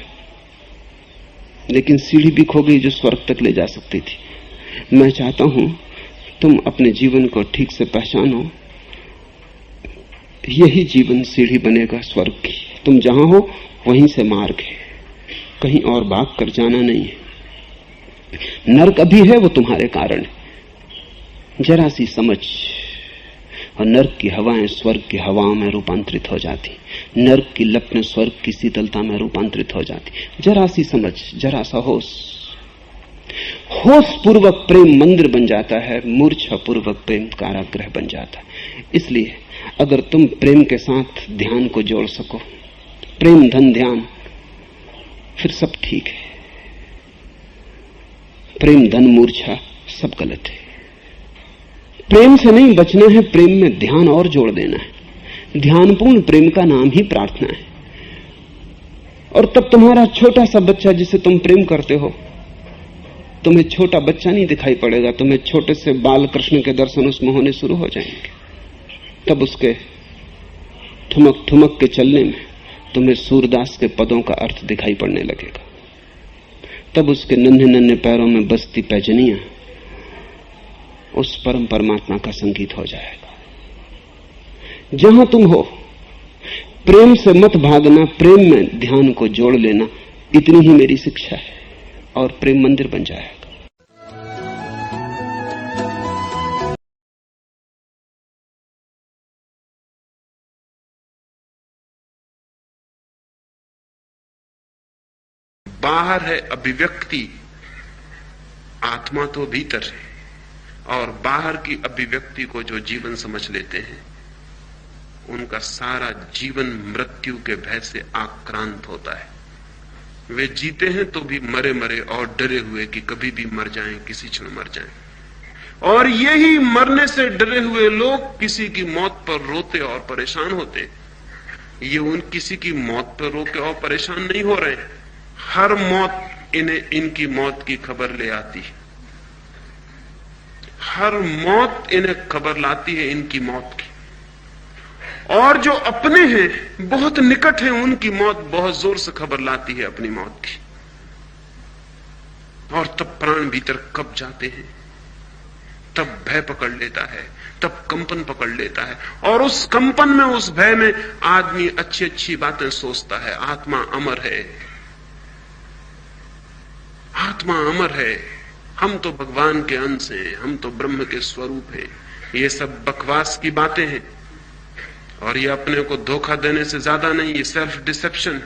लेकिन सीढ़ी भी खो गई जो स्वर्ग तक ले जा सकती थी। मैं चाहता हूं तुम अपने जीवन को ठीक से पहचानो। यही जीवन सीढ़ी बनेगा स्वर्ग की। तुम जहां हो वहीं से मार्ग है, कहीं और भाग कर जाना नहीं है। नरक अभी है, वो तुम्हारे कारण है। जरा सी समझ, और नरक की हवाएं स्वर्ग की हवाओं में रूपांतरित हो जाती, नरक की लपटें स्वर्ग की शीतलता में रूपांतरित हो जाती। जरा सी समझ, जरा सा होश। होश पूर्वक प्रेम मंदिर बन जाता है, मूर्छा पूर्वक प्रेम कारागृह बन जाता है। इसलिए अगर तुम प्रेम के साथ ध्यान को जोड़ सको, प्रेम धन ध्यान, फिर सब ठीक है। प्रेम धन मूर्छा सब गलत है। प्रेम से नहीं बचना है, प्रेम में ध्यान और जोड़ देना है। ध्यानपूर्ण प्रेम का नाम ही प्रार्थना है। और तब तुम्हारा छोटा सा बच्चा जिसे तुम प्रेम करते हो, तुम्हें छोटा बच्चा नहीं दिखाई पड़ेगा, तुम्हें छोटे से बाल कृष्ण के दर्शन उसमें होने शुरू हो जाएंगे। तब उसके ठुमक ठुमक के चलने में तुम्हें सूरदास के पदों का अर्थ दिखाई पड़ने लगेगा। तब उसके नन्हे नन्हे पैरों में बजती पैजनियां उस परम परमात्मा का संगीत हो जाएगा। जहां तुम हो, प्रेम से मत भागना, प्रेम में ध्यान को जोड़ लेना, इतनी ही मेरी शिक्षा है, और प्रेम मंदिर बन जाएगा। बाहर है अभिव्यक्ति, आत्मा तो भीतर है, और बाहर की अभिव्यक्ति को जो जीवन समझ लेते हैं, उनका सारा जीवन मृत्यु के भय से आक्रांत होता है। वे जीते हैं तो भी मरे मरे और डरे हुए कि कभी भी मर जाएं, किसी क्षण मर जाएं। और यही मरने से डरे हुए लोग किसी की मौत पर रोते और परेशान होते। ये उन किसी की मौत पर रोके और परेशान नहीं हो रहे हैं, हर मौत इन्हें इनकी मौत की खबर ले आती है। हर मौत इन्हें खबर लाती है इनकी मौत की। और जो अपने हैं, बहुत निकट हैं, उनकी मौत बहुत जोर से खबर लाती है अपनी मौत की। और तब प्राण भीतर कब जाते हैं, तब भय पकड़ लेता है, तब कंपन पकड़ लेता है। और उस कंपन में, उस भय में आदमी अच्छी अच्छी बातें सोचता है। आत्मा अमर है, आत्मा अमर है, हम तो भगवान के अंश हैं, हम तो ब्रह्म के स्वरूप हैं। ये सब बकवास की बातें हैं, और ये अपने को धोखा देने से ज्यादा नहीं, ये सेल्फ डिसेप्शन।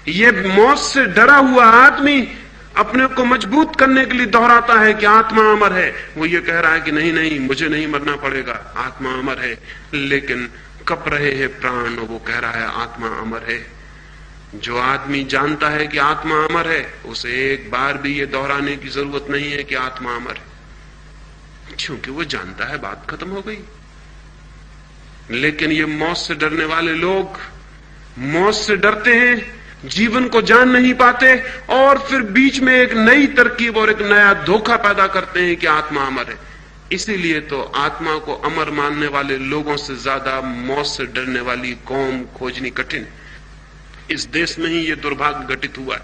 ये मौत से डरा हुआ आदमी अपने को मजबूत करने के लिए दोहराता है कि आत्मा अमर है। वो ये कह रहा है कि नहीं नहीं, मुझे नहीं मरना पड़ेगा, आत्मा अमर है। लेकिन कप रहे हैं प्राण, वो कह रहा है आत्मा अमर है। जो आदमी जानता है कि आत्मा अमर है, उसे एक बार भी ये दोहराने की जरूरत नहीं है कि आत्मा अमर है, क्योंकि वो जानता है, बात खत्म हो गई। लेकिन ये मौत से डरने वाले लोग मौत से डरते हैं, जीवन को जान नहीं पाते, और फिर बीच में एक नई तरकीब और एक नया धोखा पैदा करते हैं कि आत्मा अमर है। इसीलिए तो आत्मा को अमर मानने वाले लोगों से ज्यादा मौत से डरने वाली कौम खोजनी कठिन। इस देश में ही ये दुर्भाग्य घटित हुआ है।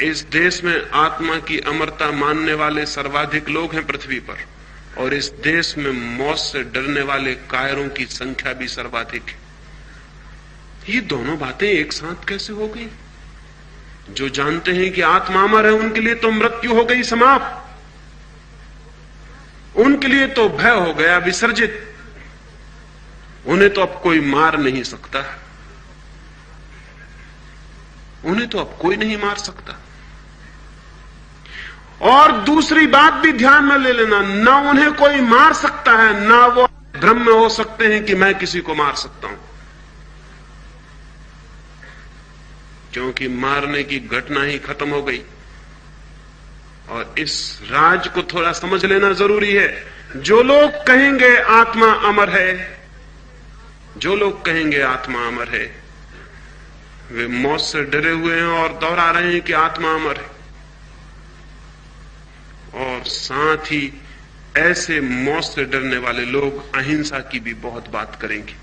इस देश में आत्मा की अमरता मानने वाले सर्वाधिक लोग हैं पृथ्वी पर, और इस देश में मौत से डरने वाले कायरों की संख्या भी सर्वाधिक है। ये दोनों बातें एक साथ कैसे हो गई? जो जानते हैं कि आत्मा अमर है उनके लिए तो मृत्यु हो गई समाप्त, उनके लिए तो भय हो गया विसर्जित, उन्हें तो अब कोई मार नहीं सकता, उन्हें तो अब कोई नहीं मार सकता। और दूसरी बात भी ध्यान में ले लेना, ना उन्हें कोई मार सकता है, ना वो भ्रम में हो सकते हैं कि मैं किसी को मार सकता हूं, क्योंकि मारने की घटना ही खत्म हो गई। और इस राज को थोड़ा समझ लेना जरूरी है। जो लोग कहेंगे आत्मा अमर है, जो लोग कहेंगे आत्मा अमर है, वे मौत से डरे हुए हैं और दोहरा रहे हैं कि आत्मा अमर है। और साथ ही ऐसे मौत से डरने वाले लोग अहिंसा की भी बहुत बात करेंगे।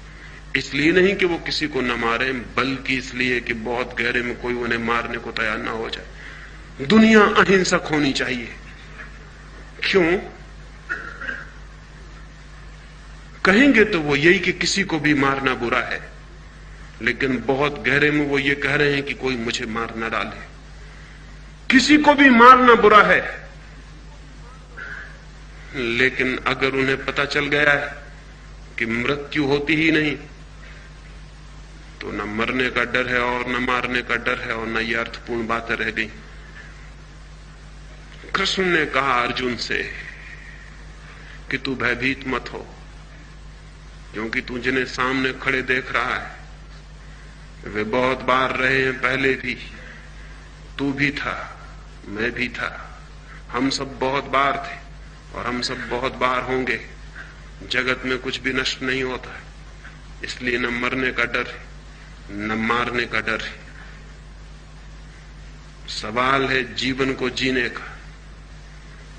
इसलिए नहीं कि वो किसी को न मारे, बल्कि इसलिए कि बहुत गहरे में कोई उन्हें मारने को तैयार ना हो जाए। दुनिया अहिंसक होनी चाहिए। क्यों कहेंगे तो वो यही कि किसी को भी मारना बुरा है, लेकिन बहुत गहरे में वो ये कह रहे हैं कि कोई मुझे मार ना डाले। किसी को भी मारना बुरा है, लेकिन अगर उन्हें पता चल गया है कि मृत्यु होती ही नहीं, तो न मरने का डर है और न मारने का डर है, और न ये अर्थपूर्ण बातें रह गई। कृष्ण ने कहा अर्जुन से कि तू भयभीत मत हो, क्योंकि तू जिन्हें सामने खड़े देख रहा है वे बहुत बार रहे हैं पहले भी। तू भी था, मैं भी था, हम सब बहुत बार थे और हम सब बहुत बार होंगे। जगत में कुछ भी नष्ट नहीं होता है, इसलिए न मरने का डर है न मारने का डर है। सवाल है जीवन को जीने का,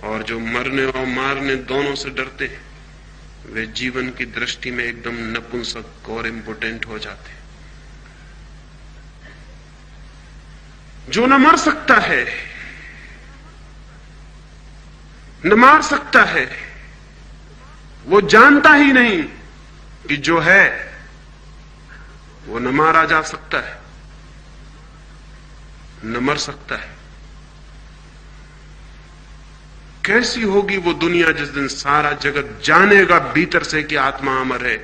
और जो मरने और मारने दोनों से डरते हैं वे जीवन की दृष्टि में एकदम नपुंसक और इम्पोर्टेंट हो जाते हैं। जो न मर सकता है न मार सकता है, वो जानता ही नहीं कि जो है वो न मारा जा सकता है न मर सकता है। कैसी होगी वो दुनिया जिस दिन सारा जगत जानेगा भीतर से कि आत्मा अमर है।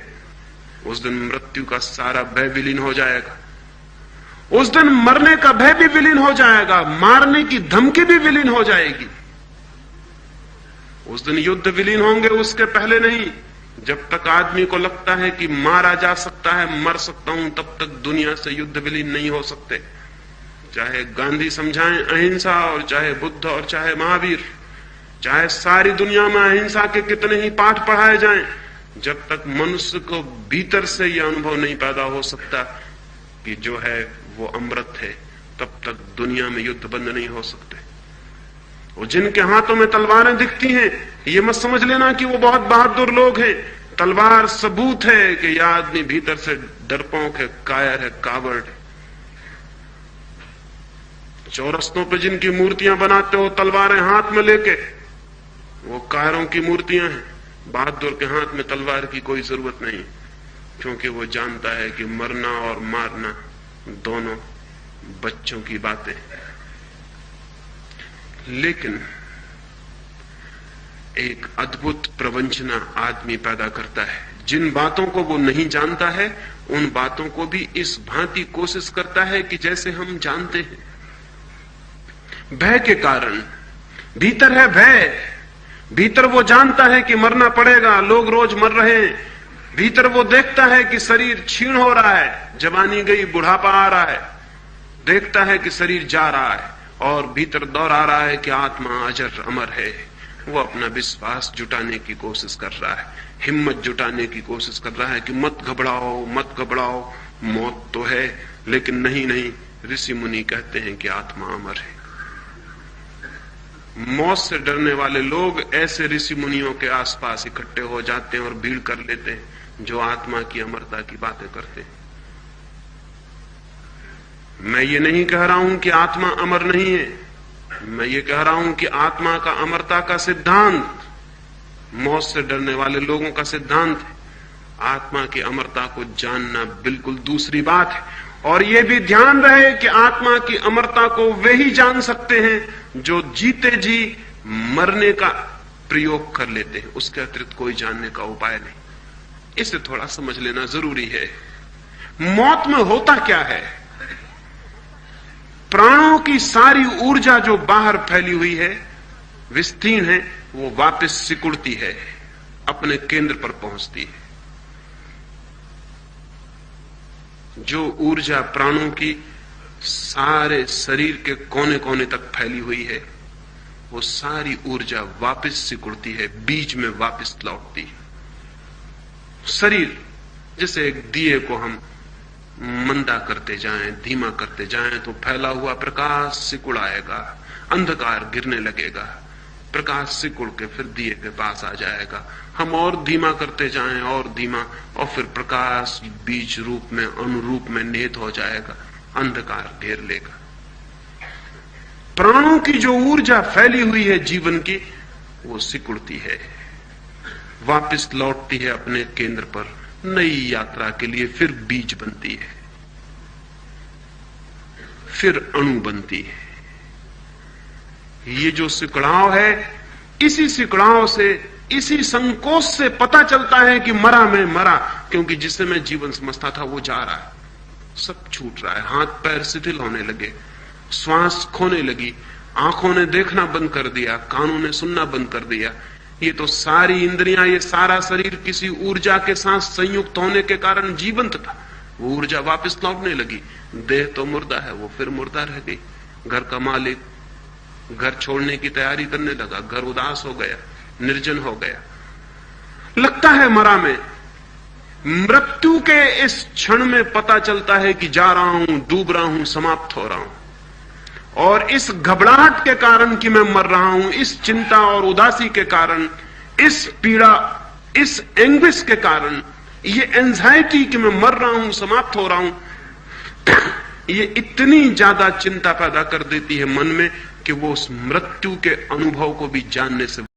उस दिन मृत्यु का सारा भय विलीन हो जाएगा, उस दिन मरने का भय भी विलीन हो जाएगा, मारने की धमकी भी विलीन हो जाएगी। उस दिन युद्ध विलीन होंगे, उसके पहले नहीं। जब तक आदमी को लगता है कि मारा जा सकता है, मर सकता हूं, तब तक दुनिया से युद्ध विलीन नहीं हो सकते। चाहे गांधी समझाएं अहिंसा, और चाहे बुद्ध, और चाहे महावीर, चाहे सारी दुनिया में अहिंसा के कितने ही पाठ पढ़ाए जाएं, जब तक मनुष्य को भीतर से यह अनुभव नहीं पैदा हो सकता कि जो है वो अमृत है, तब तक दुनिया में युद्ध बंद नहीं हो सकते। और जिनके हाथों में तलवारें दिखती हैं, ये मत समझ लेना कि वो बहुत बहादुर लोग हैं। तलवार सबूत है कि यह आदमी भीतर से डरपोक है, कायर है, कावड़ है। चौरस्तों पे जिनकी मूर्तियां बनाते हो तलवारें हाथ में लेके, वो कायरों की मूर्तियां हैं। बहादुर के हाथ में तलवार की कोई जरूरत नहीं, क्योंकि वो जानता है कि मरना और मारना दोनों बच्चों की बातें। लेकिन एक अद्भुत प्रवंचना आदमी पैदा करता है। जिन बातों को वो नहीं जानता है, उन बातों को भी इस भांति कोशिश करता है कि जैसे हम जानते हैं। भय के कारण, भीतर है भय, भीतर वो जानता है कि मरना पड़ेगा, लोग रोज मर रहे हैं। भीतर वो देखता है कि शरीर क्षीण हो रहा है, जवानी गई, बुढ़ापा आ रहा है, देखता है कि शरीर जा रहा है, और भीतर दोहरा रहा है कि आत्मा अजर अमर है। वो अपना विश्वास जुटाने की कोशिश कर रहा है, हिम्मत जुटाने की कोशिश कर रहा है कि मत घबराओ, मत घबराओ, मौत तो है, लेकिन नहीं नहीं, ऋषि मुनि कहते हैं कि आत्मा अमर है। मौत से डरने वाले लोग ऐसे ऋषि मुनियों के आसपास इकट्ठे हो जाते हैं और भीड़ कर लेते हैं जो आत्मा की अमरता की बातें करते हैं। मैं ये नहीं कह रहा हूं कि आत्मा अमर नहीं है, मैं ये कह रहा हूं कि आत्मा का अमरता का सिद्धांत मौत से डरने वाले लोगों का सिद्धांत है। आत्मा की अमरता को जानना बिल्कुल दूसरी बात है। और यह भी ध्यान रहे कि आत्मा की अमरता को वे ही जान सकते हैं जो जीते जी मरने का प्रयोग कर लेते हैं, उसके अतिरिक्त कोई जानने का उपाय नहीं। इसे थोड़ा समझ लेना जरूरी है। मौत में होता क्या है? प्राणों की सारी ऊर्जा जो बाहर फैली हुई है, विस्तीर्ण है, वो वापस सिकुड़ती है, अपने केंद्र पर पहुंचती है। जो ऊर्जा प्राणों की सारे शरीर के कोने कोने तक फैली हुई है, वो सारी ऊर्जा वापस सिकुड़ती है, बीच में वापस लौटती है। शरीर जैसे एक दिए को हम मंदा करते जाएं, धीमा करते जाएं, तो फैला हुआ प्रकाश सिकुड़ आएगा, अंधकार गिरने लगेगा, प्रकाश सिकुड़ के फिर दिए के पास आ जाएगा। हम और धीमा करते जाएं और धीमा, और फिर प्रकाश बीज रूप में, अनुरूप में निहित हो जाएगा, अंधकार घेर लेगा। प्राणों की जो ऊर्जा फैली हुई है जीवन की, वो सिकुड़ती है, वापस लौटती है अपने केंद्र पर, नई यात्रा के लिए फिर बीज बनती है, फिर अणु बनती है। ये जो सिकुड़ाव है, इसी सिकुड़ाव से, इसी संकोच से पता चलता है कि मरा मैं मरा, क्योंकि जिसे मैं जीवन समझता था वो जा रहा है, सब छूट रहा है, हाथ पैर शिथिल होने लगे, श्वास खोने लगी, आंखों ने देखना बंद कर दिया, कानों ने सुनना बंद कर दिया। ये तो सारी इंद्रियां, ये सारा शरीर किसी ऊर्जा के साथ संयुक्त होने के कारण जीवंत था, वो ऊर्जा वापस लौटने लगी। देह तो मुर्दा है, वो फिर मुर्दा रह गई। घर का मालिक घर छोड़ने की तैयारी करने लगा, घर उदास हो गया, निर्जन हो गया, लगता है मरा मैं। मृत्यु के इस क्षण में पता चलता है कि जा रहा हूं, डूब रहा हूं, समाप्त हो रहा हूं। और इस घबराहट के कारण कि मैं मर रहा हूं, इस चिंता और उदासी के कारण, इस पीड़ा, इस एंग्विश के कारण, ये एंजाइटी कि मैं मर रहा हूं, समाप्त हो रहा हूं, ये इतनी ज्यादा चिंता पैदा कर देती है मन में कि वो उस मृत्यु के अनुभव को भी जानने से